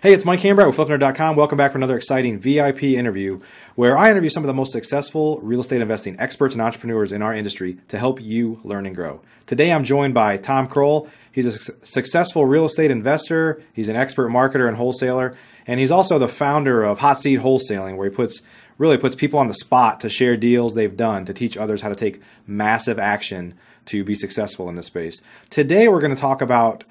Hey, it's Mike Hambright with Flipner.com. Welcome back for another exciting VIP interview where I interview some of the most successful real estate investing experts and entrepreneurs in our industry to help you learn and grow. Today, I'm joined by Tom Krol. He's a successful real estate investor. He's an expert marketer and wholesaler. And he's also the founder of Hot Seat Wholesaling, where he really puts people on the spot to share deals they've done to teach others how to take massive action to be successful in this space. Today, we're going to talk about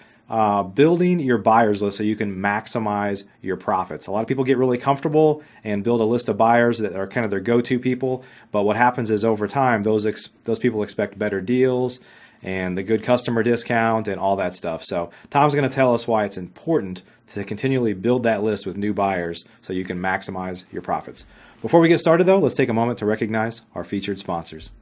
building your buyers list so you can maximize your profits. A lot of people get really comfortable and build a list of buyers that are kind of their go-to people, but what happens is over time those people expect better deals and the good customer discount and all that stuff. So Tom's going to tell us why it's important to continually build that list with new buyers so you can maximize your profits. Before we get started though, let's take a moment to recognize our featured sponsors.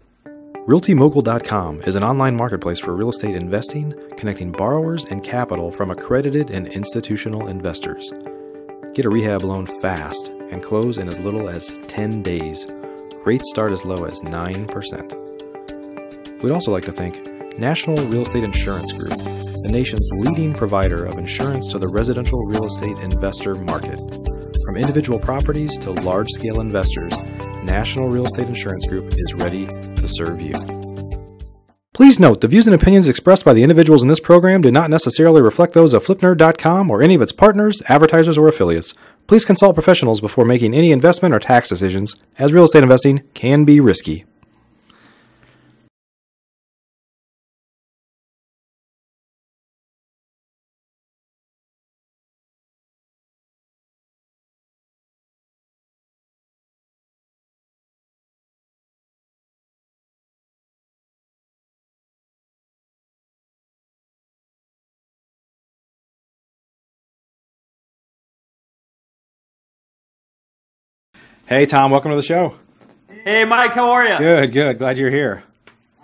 RealtyMogul.com is an online marketplace for real estate investing, connecting borrowers and capital from accredited and institutional investors. Get a rehab loan fast and close in as little as 10 days. Rates start as low as 9%. We'd also like to thank National Real Estate Insurance Group, the nation's leading provider of insurance to the residential real estate investor market. From individual properties to large-scale investors, National Real Estate Insurance Group is ready to serve you. Please note, the views and opinions expressed by the individuals in this program do not necessarily reflect those of FlipNerd.com or any of its partners, advertisers, or affiliates. Please consult professionals before making any investment or tax decisions, as real estate investing can be risky. Hey, Tom, welcome to the show. Hey, Mike, how are you? Good, good. Glad you're here.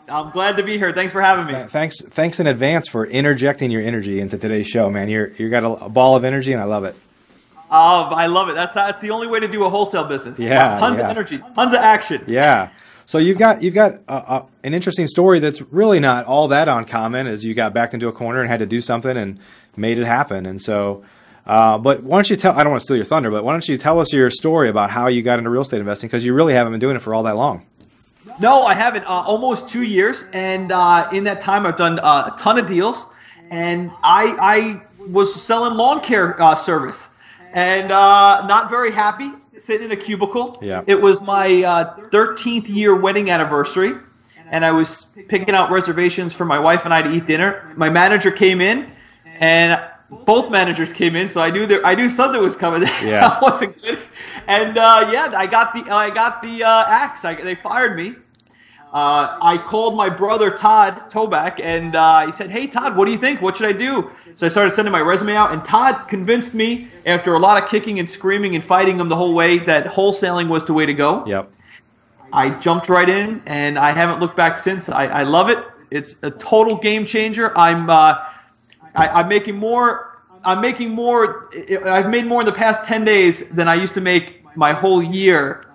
I'm glad to be here. Thanks for having me. Thanks in advance for interjecting your energy into today's show, man. You got a ball of energy, and I love it. I love it. That's the only way to do a wholesale business. Yeah, tons of energy, tons of action. Yeah. So you've got an interesting story that's really not all that uncommon. As you got backed into a corner and had to do something and made it happen, and so. But why don't you I don't want to steal your thunder, but why don't you tell us your story about how you got into real estate investing? Because you really haven't been doing it for all that long. No, I haven't. Almost 2 years. And in that time, I've done a ton of deals. And I was selling lawn care service. And not very happy, sitting in a cubicle. Yeah. It was my 13th year wedding anniversary. And I was picking out reservations for my wife and I to eat dinner. My manager came in, and both managers came in, so I knew something was coming. Yeah. That wasn't good. And I got the axe. They fired me. I called my brother Todd Toback, and he said, "Hey Todd, what do you think? What should I do?" So I started sending my resume out, and Todd convinced me after a lot of kicking and screaming and fighting him the whole way that wholesaling was the way to go. Yep. I jumped right in, and I haven't looked back since. I love it. It's a total game changer. I'm making more. I've made more in the past 10 days than I used to make my whole year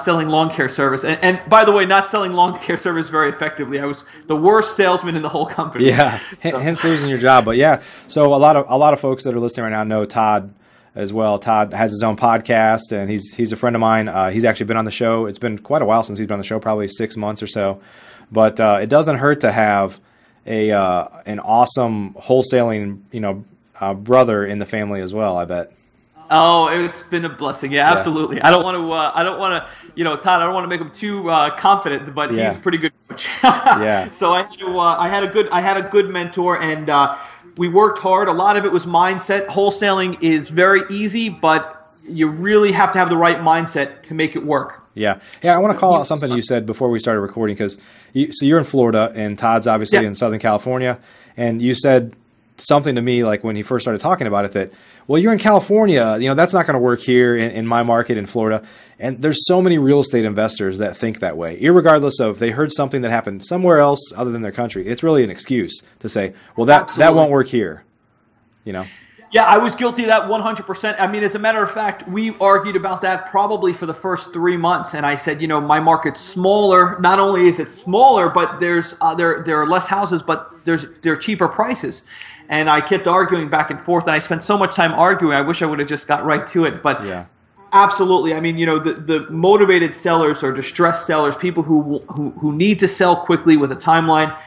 selling lawn care service. And by the way, not selling lawn care service very effectively. I was the worst salesman in the whole company. Yeah, hence losing your job. But yeah, so a lot of folks that are listening right now know Todd as well. Todd has his own podcast, and he's a friend of mine. He's actually been on the show. It's been quite a while since he's been on the show, probably 6 months or so. But it doesn't hurt to have an awesome wholesaling, brother in the family as well, I bet. Oh, it's been a blessing. Yeah, absolutely. Yeah. I don't want to, Todd, I don't want to make him too confident, but he's a pretty good coach. Yeah. So I had a good mentor, and we worked hard. A lot of it was mindset. Wholesaling is very easy, but you really have to have the right mindset to make it work. Yeah. Yeah. I want to call out something you said before we started recording, because you're in Florida and Todd's obviously in Southern California. And you said something to me like when he first started talking about it that, well, you're in California, that's not going to work here in my market in Florida. And there's so many real estate investors that think that way, irregardless of they heard something that happened somewhere else other than their country. It's really an excuse to say, well, that won't work here, Yeah, I was guilty of that 100%. I mean, as a matter of fact, we argued about that probably for the first 3 months, and I said, my market's smaller. Not only is it smaller, but there are less houses, but there are cheaper prices. And I kept arguing back and forth, and I spent so much time arguing. I wish I would have just got right to it, but yeah. Absolutely. I mean, the motivated sellers or distressed sellers, people who need to sell quickly with a timeline.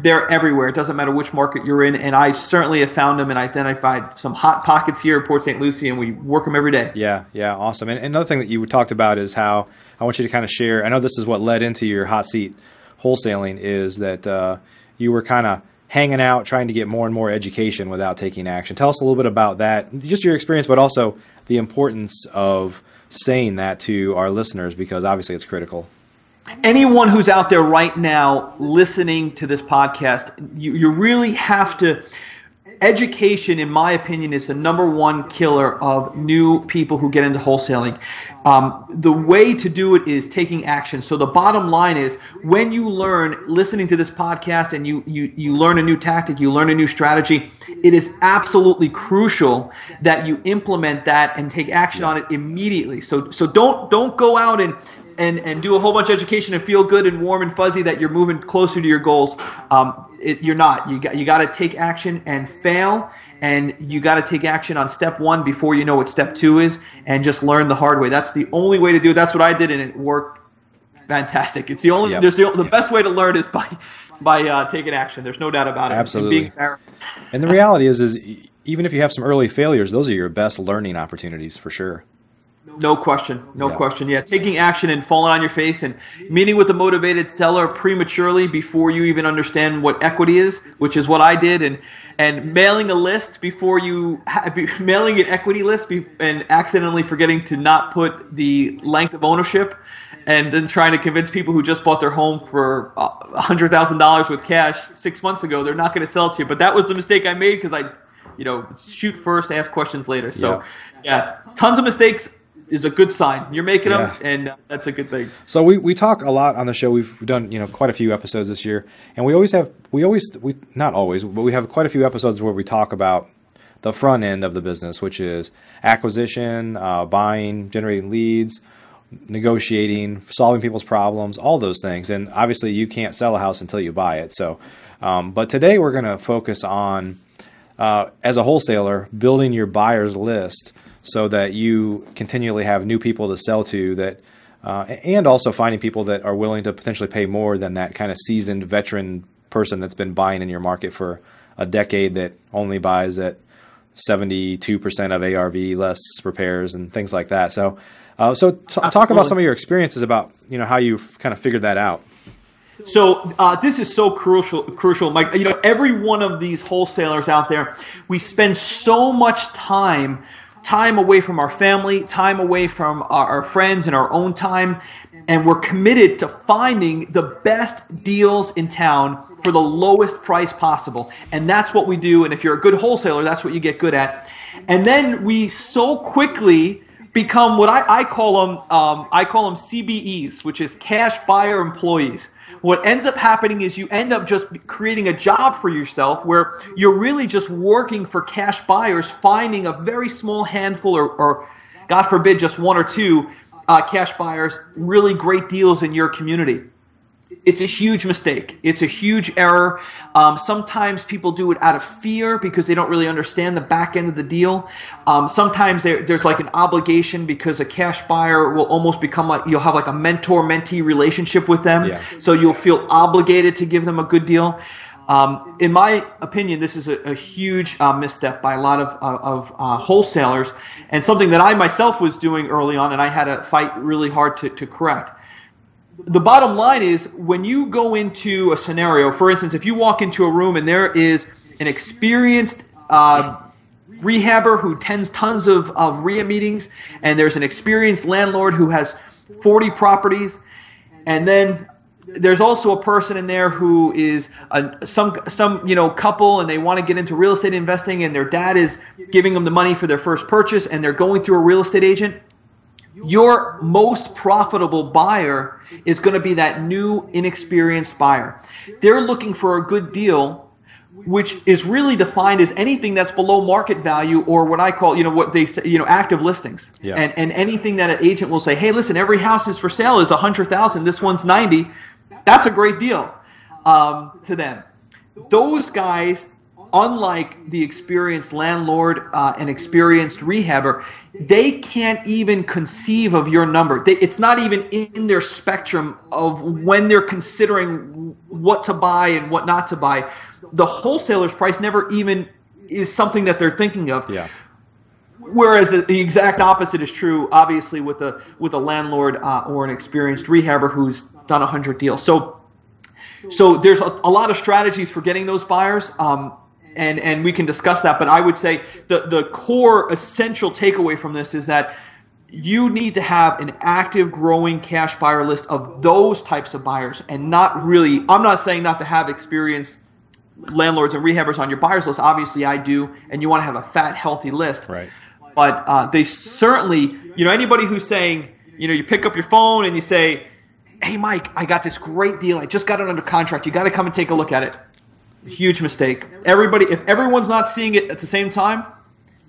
They're everywhere. It doesn't matter which market you're in, and I certainly have found them and identified some hot pockets here in Port St. Lucie, and we work them every day. Yeah, awesome. And another thing that you talked about is how I want you to kind of share. I know this is what led into your hot seat wholesaling, is that you were kind of hanging out, trying to get more and more education without taking action. Tell us a little bit about that, just your experience, but also the importance of saying that to our listeners, because obviously it's critical. Anyone who's out there right now listening to this podcast, you really have to. Education, in my opinion, is the #1 killer of new people who get into wholesaling. The way to do it is taking action. So the bottom line is, when you learn listening to this podcast and you learn a new tactic, you learn a new strategy, it is absolutely crucial that you implement that and take action on it immediately. So don't go out and do a whole bunch of education and feel good and warm and fuzzy that you're moving closer to your goals. You're not. You got to take action and fail, and you got to take action on step 1 before you know what step 2 is, and just learn the hard way. That's the only way to do it. That's what I did, and it worked fantastic. It's the only. Yep. The best way to learn is by taking action. There's no doubt about it. Absolutely. And the reality is even if you have some early failures, those are your best learning opportunities for sure. No question. No question. Yeah, taking action and falling on your face and meeting with a motivated seller prematurely before you even understand what equity is, which is what I did, and mailing a list before mailing an equity list and accidentally forgetting to not put the length of ownership, and then trying to convince people who just bought their home for $100,000 with cash 6 months ago they're not going to sell it to you. But that was the mistake I made, because shoot first, ask questions later. So yeah, tons of mistakes is a good sign. You're making them, and that's a good thing. So we talk a lot on the show. We've done quite a few episodes this year, and we not always, but we have quite a few episodes where we talk about the front end of the business, which is acquisition, buying, generating leads, negotiating, solving people's problems, all those things. And obviously, you can't sell a house until you buy it. So, but today we're going to focus on, as a wholesaler, building your buyer's list, so that you continually have new people to sell to, that, and also finding people that are willing to potentially pay more than that kind of seasoned veteran person that's been buying in your market for a decade, that only buys at 72% of ARV, less repairs and things like that. So, talk about some of your experiences about how you've kind of figured that out. So this is so crucial, Mike. Every one of these wholesalers out there, we spend so much time away from our family, time away from our friends and our own time, and we're committed to finding the best deals in town for the lowest price possible. And that's what we do, and if you're a good wholesaler, that's what you get good at. And then we so quickly become what I call them CBEs, which is cash buyer employees. What ends up happening is you end up just creating a job for yourself where you're really just working for cash buyers, finding a very small handful or God forbid, just 1 or 2 cash buyers, really great deals in your community. It's a huge mistake. It's a huge error. Sometimes people do it out of fear because they don't really understand the back end of the deal. Sometimes there's like an obligation because a cash buyer will almost become like, you'll have like a mentor-mentee relationship with them. Yeah. So you'll feel obligated to give them a good deal. In my opinion, this is a huge misstep by a lot of wholesalers, and something that I myself was doing early on, and I had to fight really hard to correct. The bottom line is, when you go into a scenario, for instance, if you walk into a room and there is an experienced rehabber who attends tons of RIA meetings, and there's an experienced landlord who has 40 properties, and then there's also a person in there who is some couple, and they want to get into real estate investing, and their dad is giving them the money for their first purchase, and they're going through a real estate agent. Your most profitable buyer is going to be that new, inexperienced buyer. They're looking for a good deal which is really defined as anything that's below market value, or what I call, what they say, active listings. Yeah. And anything that an agent will say, hey, listen, every house is for sale is 100,000. This one's 90. That's a great deal to them. Those guys, unlike the experienced landlord and experienced rehabber, they can't even conceive of your number. It's not even in their spectrum of when they're considering what to buy and what not to buy. The wholesaler's price never even is something that they're thinking of. Yeah. Whereas the exact opposite is true, obviously, with a landlord or an experienced rehabber who's done 100 deals. So there's a lot of strategies for getting those buyers. And we can discuss that, but I would say the core essential takeaway from this is that you need to have an active, growing cash buyer list of those types of buyers, and not really, I'm not saying not to have experienced landlords and rehabbers on your buyers list. Obviously I do, and you want to have a fat, healthy list. Right. But they certainly, anybody who's saying, you pick up your phone and you say, hey, Mike, I got this great deal. I just got it under contract. You got to come and take a look at it. Huge mistake. If everyone's not seeing it at the same time,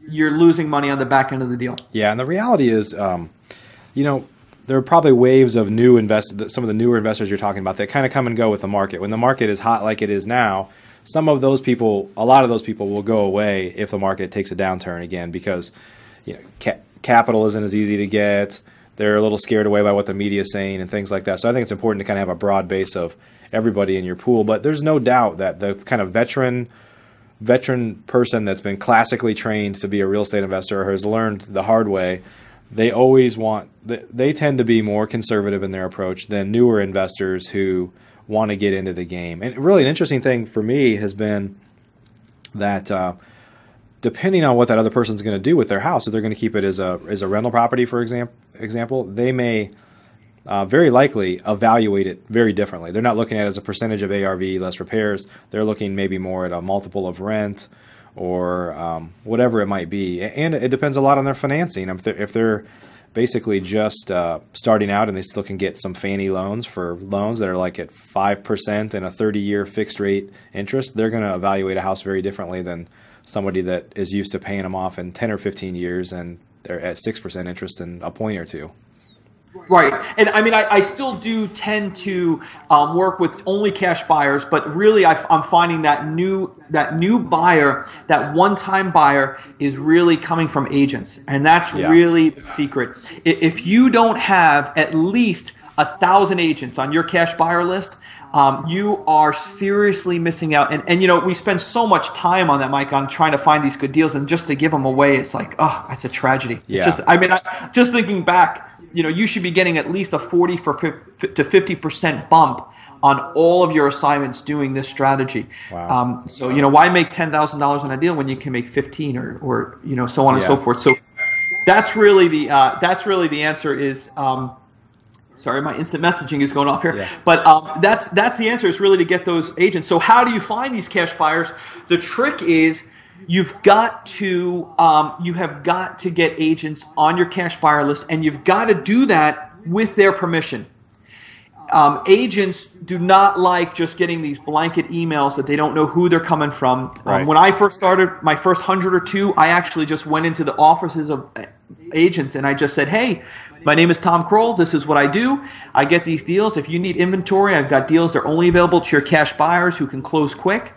you're losing money on the back end of the deal. Yeah, and the reality is, there are probably waves of new investors, some of the newer investors you're talking about, that kind of come and go with the market. When the market is hot like it is now, a lot of those people will go away if the market takes a downturn again, because capital isn't as easy to get. They're a little scared away by what the media is saying and things like that. So I think it's important to kind of have a broad base of everybody in your pool. But there's no doubt that the kind of veteran person that's been classically trained to be a real estate investor or has learned the hard way, they tend to be more conservative in their approach than newer investors who want to get into the game. And really an interesting thing for me has been that depending on what that other person's going to do with their house, if they're going to keep it as a rental property, for example, they may very likely evaluate it very differently. They're not looking at it as a percentage of ARV less repairs. They're looking maybe more at a multiple of rent or whatever it might be. And it depends a lot on their financing. If they're basically just starting out and they still can get some Fannie loans for loans that are like at 5% and a 30-year fixed rate interest, they're going to evaluate a house very differently than somebody that is used to paying them off in 10 or 15 years and they're at 6% interest in a point or two. Right. And I mean, I still do tend to work with only cash buyers, but really I'm finding that new buyer, that one-time buyer, is really coming from agents. And that's really the secret. If you don't have at least 1,000 agents on your cash buyer list, you are seriously missing out. And we spend so much time on that, Mike, on trying to find these good deals, and just to give them away, it's like, oh, it's a tragedy. Yeah. It's just, just thinking back, you should be getting at least a 40 to 50% bump on all of your assignments doing this strategy. Wow. So why make $10,000 on a deal when you can make 15 or so on and so forth. So that's really the answer is. Sorry, my instant messaging is going off here. Yeah. But that's the answer, is really to get those agents. So how do you find these cash buyers? The trick is you have got to get agents on your cash buyer list, and you've got to do that with their permission. Agents do not like just getting these blanket emails that they don't know who they're coming from. Right. When I first started my first 100 or two, I actually just went into the offices of agents and I just said, hey, my name is Tom Krol. This is what I do. I get these deals. If you need inventory, I've got deals. They're only available to your cash buyers who can close quick.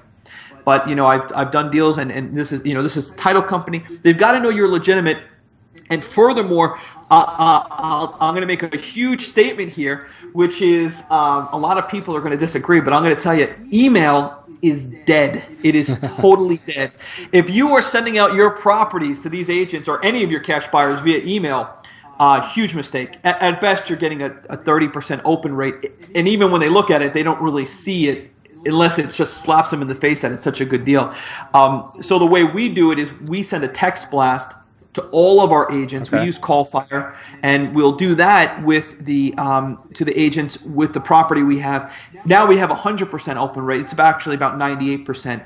But I've done deals, and this is a title company. They've got to know you're legitimate. And furthermore, I'm going to make a huge statement here, which is a lot of people are going to disagree, but I'm going to tell you, email is dead. It is totally dead. If you are sending out your properties to these agents or any of your cash buyers via email, huge mistake. At best, you're getting a 30% open rate. And even when they look at it, they don't really see it unless it just slaps them in the face that it's such a good deal. So the way we do it is we send a text blast to all of our agents. Okay. We use Callfire, and we'll do that with the to the agents with the property we have. Now we have a 100% open rate. It's actually about 98%.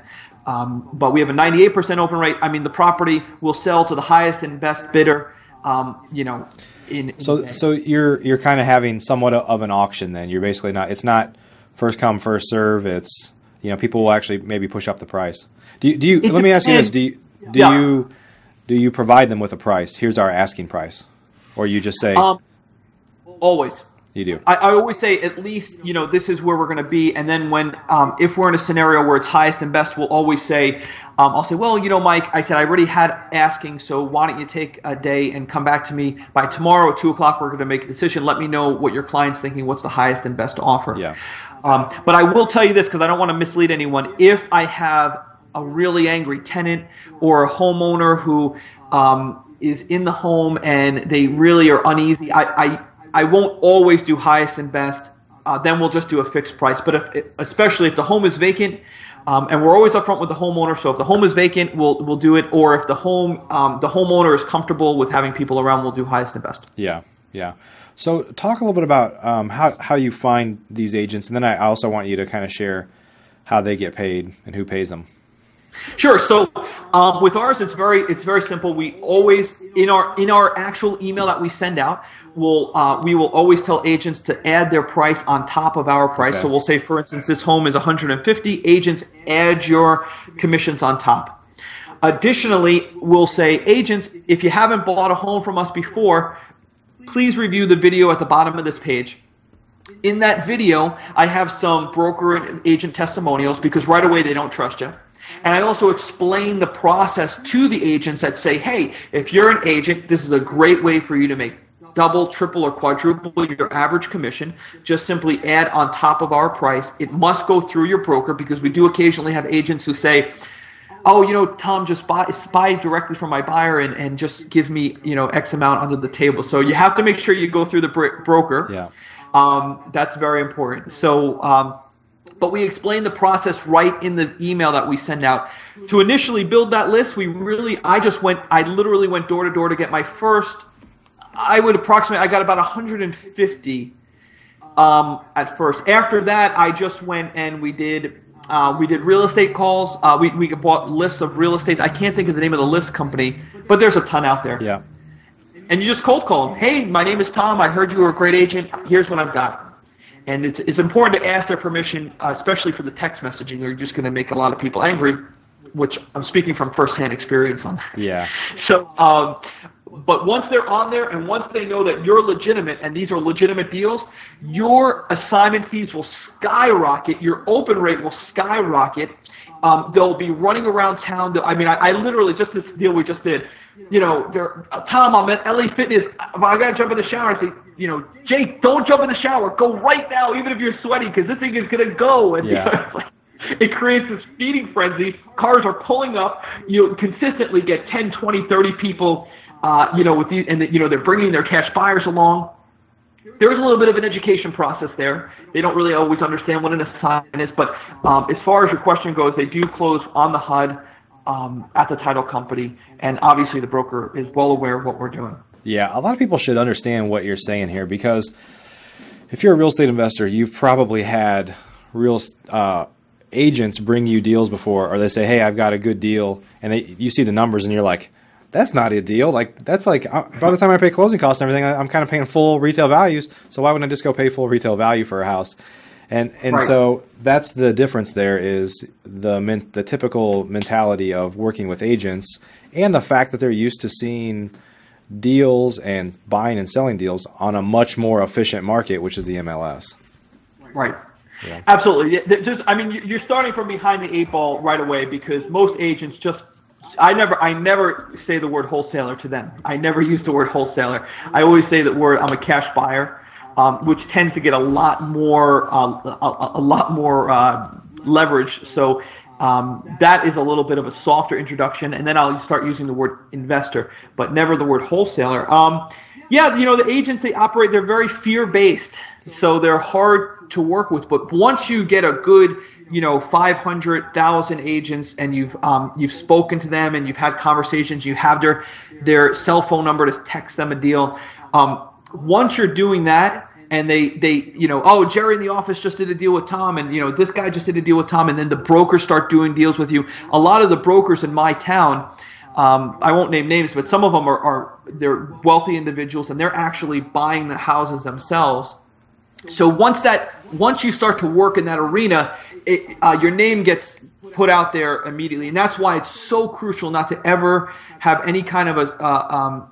But we have a 98% open rate. I mean, the property will sell to the highest and best bidder. So you're kind of having somewhat of an auction then. You're basically not. It's not first come first serve. It's people will actually maybe push up the price. Do you let me ask you this. Do you provide them with a price? Here's our asking price. Or you just say? Always. You do. I always say at least, this is where we're going to be. And then when, if we're in a scenario where it's highest and best, we'll always say, I'll say, well, Mike, I said, I already had asking, so why don't you take a day and come back to me by tomorrow at 2 o'clock, we're going to make a decision. Let me know what your client's thinking, what's the highest and best offer. Yeah. But I will tell you this, because I don't want to mislead anyone. If I have a really angry tenant or a homeowner who is in the home and they really are uneasy, I won't always do highest and best. Then we'll just do a fixed price. But especially if the home is vacant, and we're always upfront with the homeowner. So if the home is vacant, we'll do it. Or if the homeowner is comfortable with having people around, we'll do highest and best. Yeah, yeah. So talk a little bit about how you find these agents, and then I also want you to kind of share how they get paid and who pays them. Sure. So with ours, it's very simple. We always in our actual email that we send out, we will always tell agents to add their price on top of our price. Okay. So we'll say, for instance, this home is $150. Agents, add your commissions on top. Additionally, we'll say, agents, if you haven't bought a home from us before, please review the video at the bottom of this page. In that video, I have some broker and agent testimonials because right away they don't trust you. And I also explain the process to the agents that say, hey, if you're an agent, this is a great way for you to make double, triple, or quadruple your average commission. Just simply add on top of our price. It must go through your broker because we do occasionally have agents who say, oh, Tom, just buy directly from my buyer and just give me, X amount under the table. So you have to make sure you go through the broker. Yeah. That's very important. So, but we explain the process right in the email that we send out. To initially build that list, I literally went door to door to get my first, I got about 150 at first. After that, I just went and we did real estate calls. We bought lists of real estate. I can't think of the name of the list company, but there's a ton out there. Yeah. And you just cold call them. Hey, my name is Tom. I heard you were a great agent. Here's what I've got. And it's important to ask their permission, especially for the text messaging. You're just going to make a lot of people angry, which I'm speaking from firsthand experience on. Yeah. So, but once they're on there and once they know that you're legitimate and these are legitimate deals, your assignment fees will skyrocket. Your open rate will skyrocket. They'll be running around town. I literally, just this deal we just did, Tom, I'm at LA Fitness. I got to jump in the shower. I say, Jake, don't jump in the shower. Go right now, even if you're sweaty, because this thing is going to go. And it creates this feeding frenzy. Cars are pulling up. You consistently get 10, 20, 30 people, with these, and they're bringing their cash buyers along. There's a little bit of an education process there. They don't really always understand what an assignment is, but as far as your question goes, they do close on the HUD at the title company, and obviously the broker is well aware of what we're doing. Yeah, a lot of people should understand what you're saying here, because if you're a real estate investor, you've probably had agents bring you deals before, or they say, hey, I've got a good deal, and you see the numbers and you're like, that's not a deal. That's by the time I pay closing costs and everything, I'm kind of paying full retail values. So why wouldn't I just go pay full retail value for a house? And right. So that's the difference there, is the typical mentality of working with agents, and the fact that they're used to seeing deals and buying and selling deals on a much more efficient market, which is the MLS. Right. Yeah. Absolutely. You're starting from behind the eight ball right away, because most agents I never say the word wholesaler to them. I never use the word wholesaler. I always say the word, I'm a cash buyer, which tends to get a lot more leverage. So that is a little bit of a softer introduction, and then I'll start using the word investor, but never the word wholesaler. The agents, they're very fear-based, so they're hard to work with. But once you get a good 500,000 agents, and you've spoken to them and you've had conversations, you have their cell phone number to text them a deal. Once you're doing that, and they Jerry in the office just did a deal with Tom, and this guy just did a deal with Tom, and then the brokers start doing deals with you. A lot of the brokers in my town, I won't name names, but some of them they're wealthy individuals, and they're actually buying the houses themselves. So once you start to work in that arena, your name gets put out there immediately, and that's why it's so crucial not to ever have any kind of a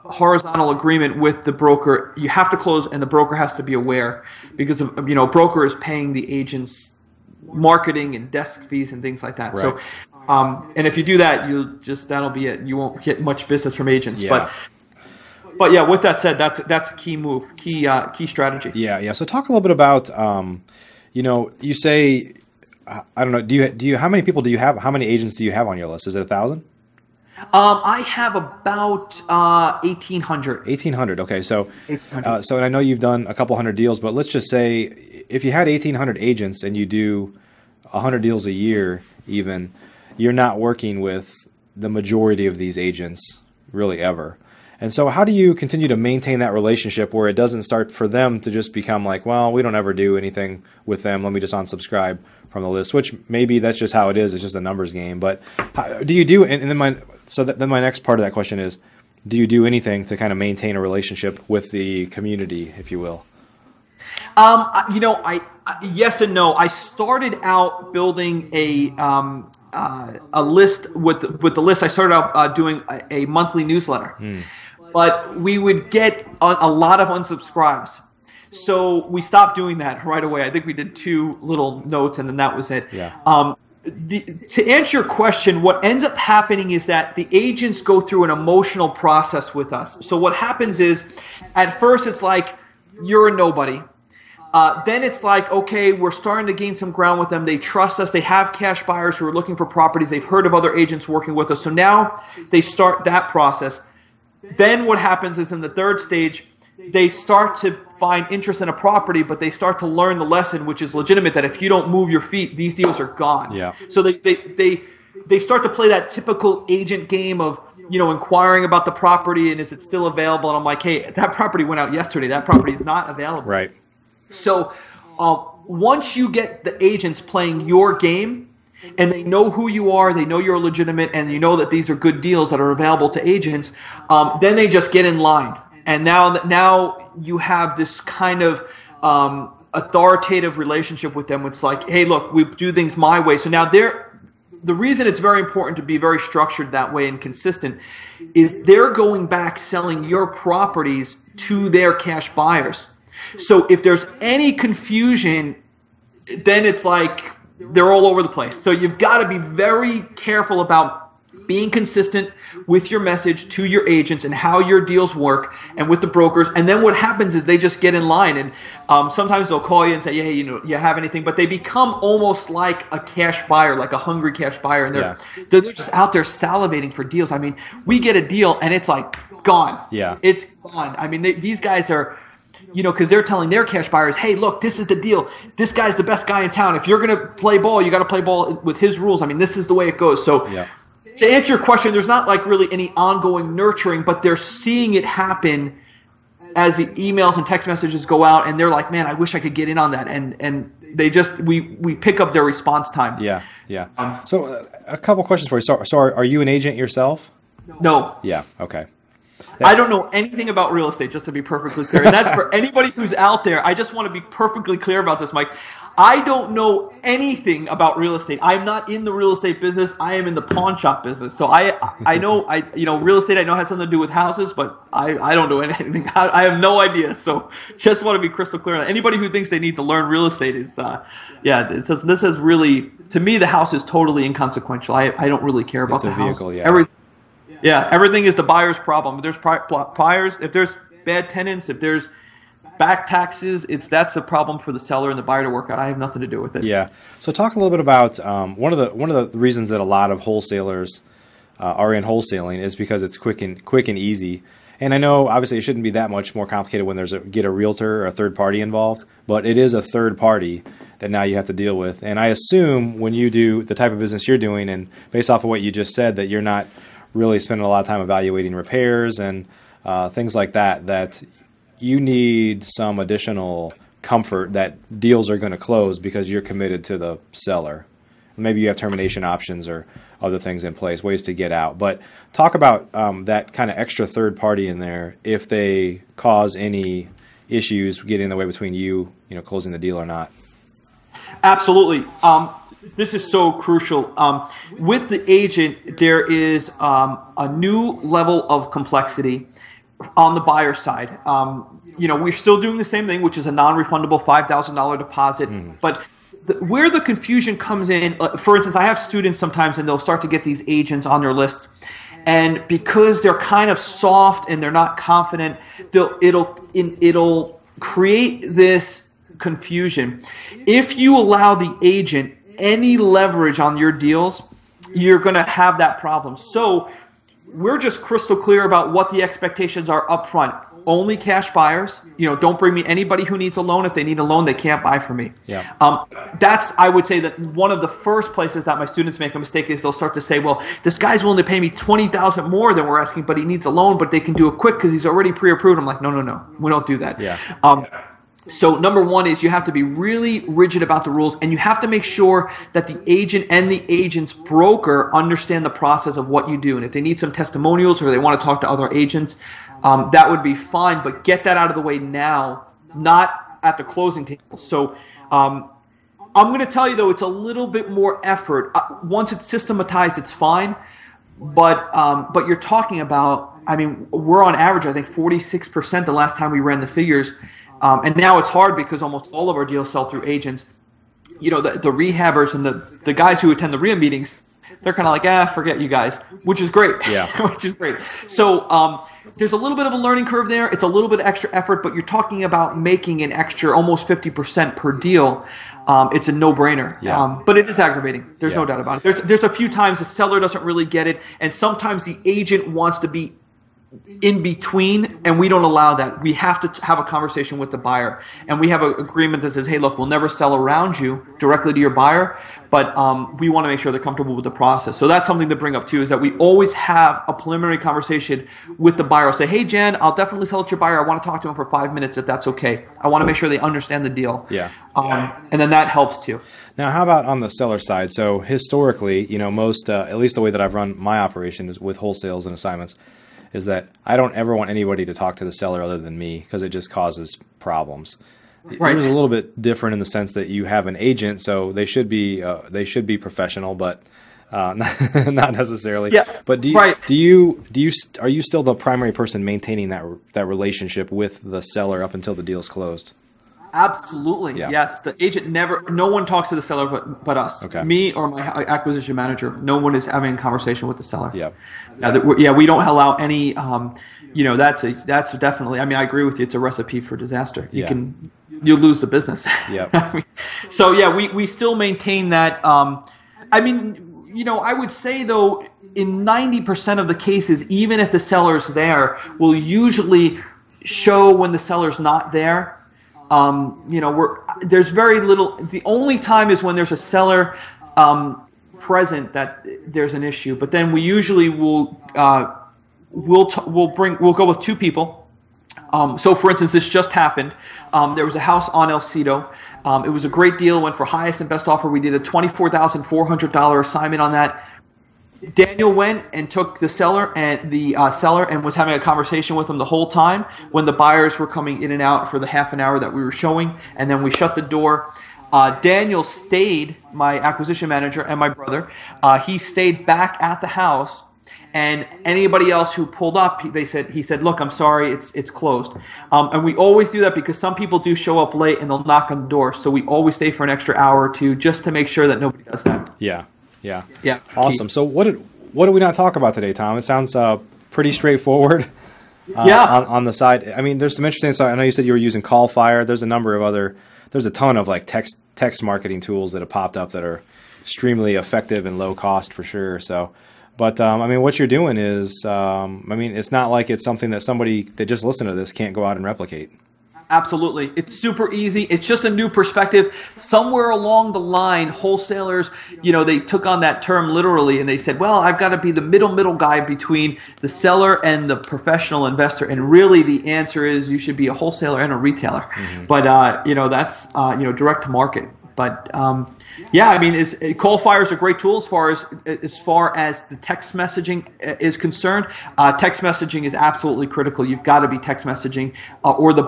horizontal agreement with the broker. You have to close, and the broker has to be aware, because of, broker is paying the agents marketing and desk fees and things like that. Right. So, and if you do that, that'll be it. You won't get much business from agents. Yeah. But yeah, with that said, that's a key move, key strategy. Yeah. So talk a little bit about, you say, I don't know, do you how many people do you have? How many agents do you have on your list? Is it 1,000? I have about 1,800. 1,800. Okay, so and I know you've done a couple hundred deals, but let's just say if you had 1,800 agents and you do 100 deals a year, even, you're not working with the majority of these agents really ever. And so how do you continue to maintain that relationship where it doesn't start for them to just become like, well, we don't ever do anything with them, let me just unsubscribe from the list, which maybe that's just how it is. It's just a numbers game. But do you do, and then my next part of that question is, do you do anything to kind of maintain a relationship with the community, if you will? Yes and no. I started out building a list with the list. I started out doing a monthly newsletter, but we would get a lot of unsubscribes. So we stopped doing that right away. I think we did 2 little notes, and then that was it. Yeah. To answer your question, what ends up happening is that the agents go through an emotional process with us. So what happens is, at first it's like, you're a nobody. Then it's like, okay, we're starting to gain some ground with them. They trust us. They have cash buyers who are looking for properties. They've heard of other agents working with us. So now they start that process. Then what happens is, in the third stage, they start to find interest in a property, but they start to learn the lesson, which is legitimate, that if you don't move your feet, these deals are gone. Yeah. So they start to play that typical agent game of, inquiring about the property and is it still available? And I'm like, hey, that property went out yesterday. That property is not available. Right. So once you get the agents playing your game, and they know who you are, they know you're legitimate, and you know that these are good deals that are available to agents, then they just get in line. And now you have this kind of authoritative relationship with them. It's like, hey, look, we do things my way. So now the reason it's very important to be very structured that way and consistent is they're going back selling your properties to their cash buyers. So if there's any confusion, then it's like they're all over the place. So you've got to be very careful about being consistent with your message to your agents and how your deals work, and with the brokers. And then what happens is they just get in line, and sometimes they'll call you and say, hey, you have anything? But they become almost like a cash buyer, like a hungry cash buyer, and they're just out there salivating for deals. I mean, we get a deal and it's like gone. Yeah, it's gone. I mean, these guys are, because they're telling their cash buyers, hey, look, this is the deal. This guy's the best guy in town. If you're going to play ball, you got to play ball with his rules. I mean, this is the way it goes. So to answer your question, there's not like really any ongoing nurturing, but they're seeing it happen as the emails and text messages go out, and they're like, man, I wish I could get in on that. And they just, we pick up their response time. Yeah. So a couple questions for you. So are you an agent yourself? No. Yeah. Okay. I don't know anything about real estate, just to be perfectly clear. And that's for anybody who's out there. I just want to be perfectly clear about this, Mike. I don't know anything about real estate. I'm not in the real estate business. I am in the pawn shop business. So I know real estate I know has something to do with houses, but I don't know anything. I have no idea. So just want to be crystal clear. Anybody who thinks they need to learn real estate is this is really, to me, the house is totally inconsequential. I don't really care about the house. Vehicle, yeah. Everything is the buyer's problem. If there's buyers, if there's bad tenants, if there's back taxes, that's a problem for the seller and the buyer to work out. I have nothing to do with it. Yeah. So talk a little bit about one of the reasons that a lot of wholesalers are in wholesaling is because it's quick and easy. And I know obviously it shouldn't be that much more complicated when get a realtor or a third party involved, but it is a third party that now you have to deal with. And I assume when you do the type of business you're doing, and based off of what you just said, that you're not really spending a lot of time evaluating repairs and things like that you need some additional comfort that deals are going to close because you're committed to the seller. Maybe you have termination options or other things in place, ways to get out. But talk about that kind of extra third party in there if they cause any issues getting in the way between you closing the deal or not. Absolutely. This is so crucial. With the agent, there is a new level of complexity on the buyer side. We're still doing the same thing, which is a non-refundable $5,000 deposit. But where the confusion comes in, for instance, I have students sometimes, and they'll start to get these agents on their list. And because they're kind of soft and they're not confident, it'll create this confusion. If you allow the agent any leverage on your deals, you're going to have that problem. So we're just crystal clear about what the expectations are up front. Only cash buyers. Don't bring me anybody who needs a loan. If they need a loan, they can't buy from me. Yeah. I would say that one of the first places that my students make a mistake is they'll start to say, well, this guy's willing to pay me $20,000 more than we're asking, but he needs a loan, but they can do it quick because he's already pre-approved. I'm like, no, we don't do that. Yeah. So number one is you have to be really rigid about the rules, and you have to make sure that the agent and the agent's broker understand the process of what you do. And if they need some testimonials or they want to talk to other agents, that would be fine, but get that out of the way now, not at the closing table. So I'm going to tell you, though, it's a little bit more effort. Once it's systematized, it's fine, but you're talking about, we're on average, I think, 46% the last time we ran the figures. And now it's hard because almost all of our deals sell through agents. The rehabbers and the guys who attend the RIA meetings, they're kind of like, forget you guys, which is great. Yeah. Which is great. So there's a little bit of a learning curve there. It's a little bit of extra effort, but you're talking about making an extra almost 50% per deal. It's a no-brainer. Yeah. But it is aggravating. There's no doubt about it. There's a few times the seller doesn't really get it, and sometimes the agent wants to be in between, and we don't allow that. We have to have a conversation with the buyer, and we have an agreement that says, hey, look, we'll never sell around you directly to your buyer, but we want to make sure they're comfortable with the process. So that's something to bring up too, is that we always have a preliminary conversation with the buyer. I'll say, hey, Jen, I'll definitely sell it to your buyer. I want to talk to him for 5 minutes if that's okay. I want to make sure they understand the deal. Yeah. And then that helps too. Now, how about on the seller side? So historically, most, at least the way that I've run my operation is with wholesales and assignments, is that I don't ever want anybody to talk to the seller other than me, because it just causes problems. Right. Yours is a little bit different in the sense that you have an agent, so they should be professional, but not necessarily. Yeah. But are you still the primary person maintaining that relationship with the seller up until the deal's closed? Absolutely. Yeah. Yes. The agent no one talks to the seller but us. Okay. Me or my acquisition manager. No one is having a conversation with the seller. Yeah. We don't allow any, that's definitely, I agree with you. It's a recipe for disaster. You'll lose the business. Yeah. So yeah, we still maintain that. I would say though, in 90% of the cases, even if the seller's there, we'll usually show when the seller's not there. There's very little. The only time is when there's a seller present that there's an issue. But then we usually will we'll go with two people. So for instance, this just happened. There was a house on El Cedo. It was a great deal. Went for highest and best offer. We did a $24,400 assignment on that. Daniel went and took the seller and was having a conversation with him the whole time when the buyers were coming in and out for the half an hour that we were showing, and then we shut the door. Daniel stayed, my acquisition manager and my brother. He stayed back at the house, and anybody else who pulled up, he said, look, I'm sorry, it's closed. And we always do that because some people do show up late and they'll knock on the door, so we always stay for an extra hour or two just to make sure that nobody does that. Yeah. Awesome. Key. So what did we not talk about today, Tom? It sounds pretty straightforward. On the side, there's some interesting stuff. I know you said you were using Call Fire. There's a ton of like text marketing tools that have popped up that are extremely effective and low cost for sure. So, but what you're doing is, it's not like it's something that somebody that just listened to this can't go out and replicate. Absolutely. It's super easy. It's just a new perspective. Somewhere along the line, wholesalers, they took on that term literally, and they said, well, I've got to be the middle guy between the seller and the professional investor. And really the answer is you should be a wholesaler and a retailer. Mm-hmm. But, that's, direct to market. But Call Fire is a great tool as far as the text messaging is concerned. Text messaging is absolutely critical. You've got to be text messaging, or there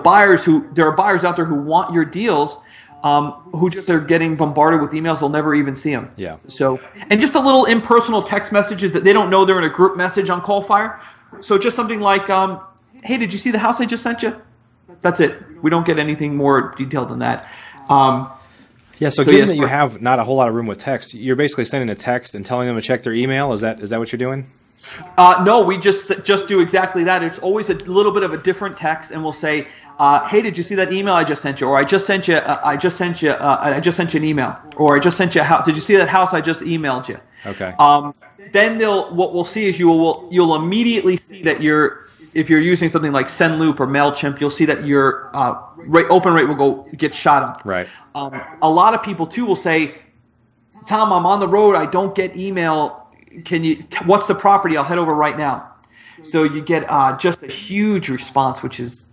are buyers out there who want your deals, who just are getting bombarded with emails. They'll never even see them. Yeah. So, and just a little impersonal text messages that they don't know they're in a group message on Callfire. So just something like, hey, did you see the house I just sent you? That's it. We don't get anything more detailed than that. Yeah, so given that you have not a whole lot of room with text, you're basically sending a text and telling them to check their email. Is that what you're doing? No, we just do exactly that. It's always a little bit of a different text, and we'll say, "Hey, did you see that email I just sent you?" Or "I just sent you an email." Or "I just sent you a house. Did you see that house I just emailed you?" Okay. Then what we'll see is you'll immediately see that if you're using something like SendLoop or MailChimp, you'll see that your open rate will get shot up. Right. A lot of people too will say, "Tom, I'm on the road. I don't get email. What's the property? I'll head over right now." So you get just a huge response, which is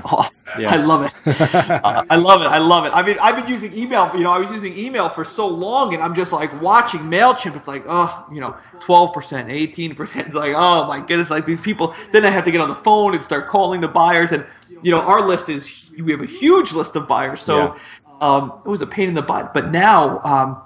awesome. Yeah. I love it. I love it. I mean, I've been using email. I was using email for so long, and I'm just like watching MailChimp. It's like, 12%, 18%. It's like, oh my goodness, like these people. Then I have to get on the phone and start calling the buyers, and our list we have a huge list of buyers. So it was a pain in the butt. But now,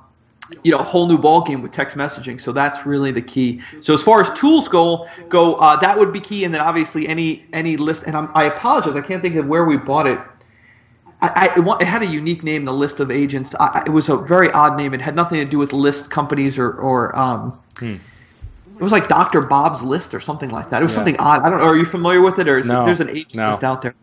a whole new ballgame with text messaging. So that's really the key. So as far as tools go, that would be key. And then obviously any list. And I apologize, I can't think of where we bought it. It had a unique name, the list of agents. It was a very odd name. It had nothing to do with list companies or it was like Dr. Bob's List or something like that. It was something odd. I don't know. Are you familiar with it? Or there's an agent list out there?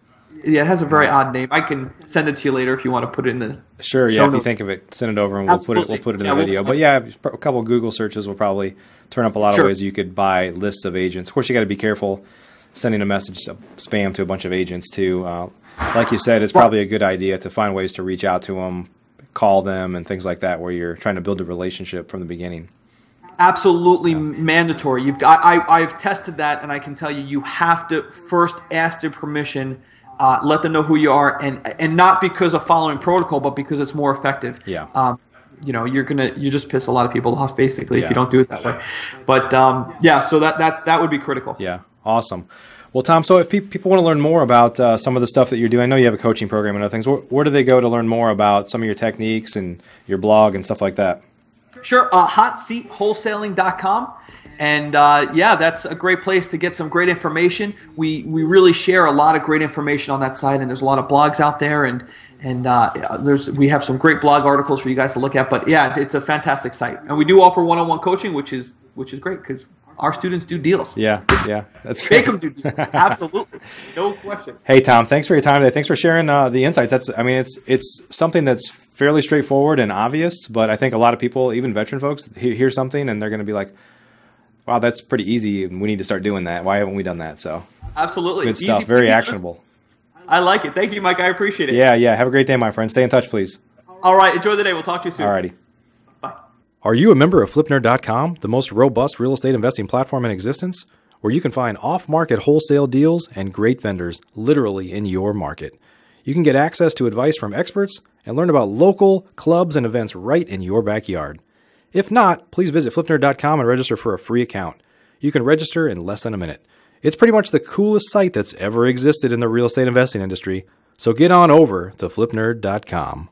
Yeah, it has a very odd name. I can send it to you later if you want to put it in the Sure, yeah, if you think of it, send it over and we'll put it in the video. But yeah, a couple of Google searches will probably turn up a lot of ways you could buy lists of agents. Of course, you got to be careful sending a message spam to a bunch of agents too. Like you said, it's probably a good idea to find ways to reach out to them, call them, and things like that, where you're trying to build a relationship from the beginning. Absolutely mandatory. I've tested that, and I can tell you have to first ask their permission. Let them know who you are, and not because of following protocol, but because it's more effective. Yeah. You just piss a lot of people off basically if you don't do it that way. But so that would be critical. Yeah. Awesome. Well, Tom, so if people want to learn more about some of the stuff that you're doing, I know you have a coaching program and other things. Where do they go to learn more about some of your techniques and your blog and stuff like that? Sure. Hotseatwholesaling.com. And that's a great place to get some great information. We really share a lot of great information on that site, and there's a lot of blogs out there, and we have some great blog articles for you guys to look at. But yeah, it's a fantastic site, and we do offer one-on-one coaching, which is great because our students do deals. Yeah, that's great. Make them do deals. Absolutely, no question. Hey Tom, thanks for your time today. Thanks for sharing the insights. It's something that's fairly straightforward and obvious, but I think a lot of people, even veteran folks, hear something and they're going to be like, wow, that's pretty easy, and we need to start doing that. Why haven't we done that? So absolutely. Good stuff. Very actionable. I like it. Thank you, Mike. I appreciate it. Yeah. Have a great day, my friend. Stay in touch, please. All right. Enjoy the day. We'll talk to you soon. All righty. Bye. Are you a member of FlipNerd.com, the most robust real estate investing platform in existence, where you can find off-market wholesale deals and great vendors literally in your market? You can get access to advice from experts and learn about local clubs and events right in your backyard. If not, please visit FlipNerd.com and register for a free account. You can register in less than a minute. It's pretty much the coolest site that's ever existed in the real estate investing industry. So get on over to FlipNerd.com.